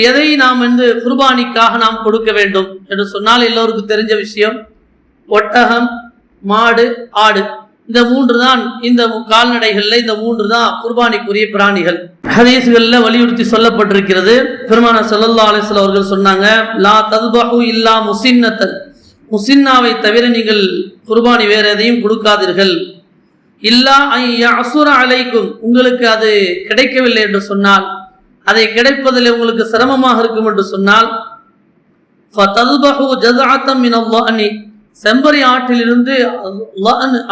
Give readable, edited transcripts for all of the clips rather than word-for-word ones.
எதை நாம் குர்பானிக்காக நாம் கொடுக்க வேண்டும் என்று சொன்னால் எல்லோருக்கும் தெரிஞ்ச விஷயம், ஒட்டகம், மாடு, ஆடு, இந்த மூன்று தான் இந்த கால்நடைகள்ல இந்த மூன்று தான் குர்பானிக்குரிய பிராணிகள். ஹதீஸ்கள்ல வலியுறுத்தி சொல்லப்பட்டிருக்கிறது. பெருமானார் ஸல்லல்லாஹு அலைஹி வஸல்லம் அவர்கள் சொன்னாங்க, லா தத்பஹு இல்லா முஸின்னத்தன், முஸின்னாவை தவிர நீங்கள் குர்பானி வேற எதையும் கொடுக்காதீர்கள். இல்லா யஅஸுர அலைக்கும், உங்களுக்கு அது கிடைக்கவில்லை என்று சொன்னால், அதை கிடைப்பதில் உங்களுக்கு சிரமமாக இருக்கும் என்று சொன்னால், ஃபதத்பஹு ஜஸஅத்தம் மினல்லாஹி, செம்பரி ஆட்டிலிருந்து,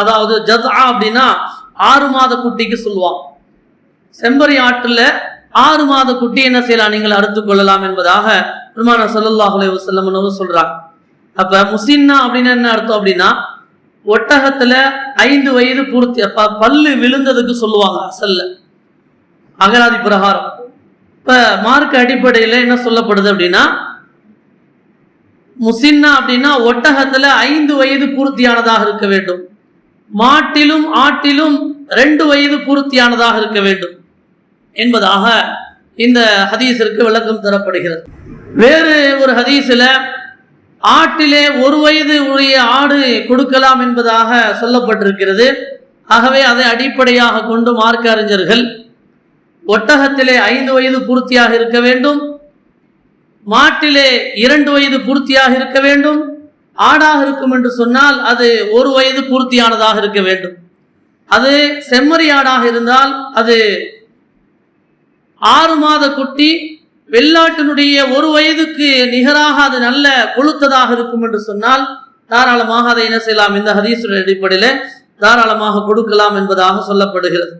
அதாவது ஜஸா அப்படின்னா 6 மாத குட்டிக்கு சொல்லுவாங்க. செம்பரி ஆட்டுல 6 மாத குட்டி என்ன செய்யலாம், நீங்கள் அறுத்துக் கொள்ளலாம் என்பதாக பெருமானார் ஸல்லல்லாஹு அலைஹி வஸல்லம் அவர்கள் சொல்றாங்க. அப்ப முஸின்னா அப்படின்னு என்ன அர்த்தம் அப்படின்னா, ஒட்டகத்துல 5 வயது பூர்த்தி, பல்லு விழுந்ததுக்கு சொல்லுவாங்க அசல்ல அகராதி பிரகாரம். இப்ப மார்க்க அடிப்படையில என்ன சொல்லப்படுது அப்படின்னா, முஸின்னா அப்படின்னா ஒட்டகத்துல 5 வயது பூர்த்தியானதாக இருக்க வேண்டும், மாட்டிலும் ஆட்டிலும் 2 வயது பூர்த்தியானதாக இருக்க வேண்டும் என்பதாக இந்த ஹதீஸிற்கு விளக்கம் தரப்படுகிறது. வேறு ஒரு ஹதீஸில் ஆட்டிலே 1 வயது உடைய ஆடு கொடுக்கலாம் என்பதாக சொல்லப்பட்டிருக்கிறது. ஆகவே அதை அடிப்படையாக கொண்டு மார்க்க அறிஞர்கள் ஒட்டகத்திலே 5 வயது பூர்த்தியாக இருக்க வேண்டும், மாட்டிலே 2 வயது பூர்த்தியாக இருக்க வேண்டும், ஆடாக இருக்கும் என்று சொன்னால் அது 1 வயது பூர்த்தியானதாக இருக்க வேண்டும். அது செம்மறி ஆடாக இருந்தால் அது 6 மாத குட்டி, வெள்ளாட்டினுடைய 1 வயதுக்கு நிகராக அது நல்ல கொழுத்ததாக இருக்கும் என்று சொன்னால் தாராளமாக அதை என்ன செய்யலாம், இந்த ஹதீஸுடைய அடிப்படையில் தாராளமாக கொடுக்கலாம் என்பதாக சொல்லப்படுகிறது.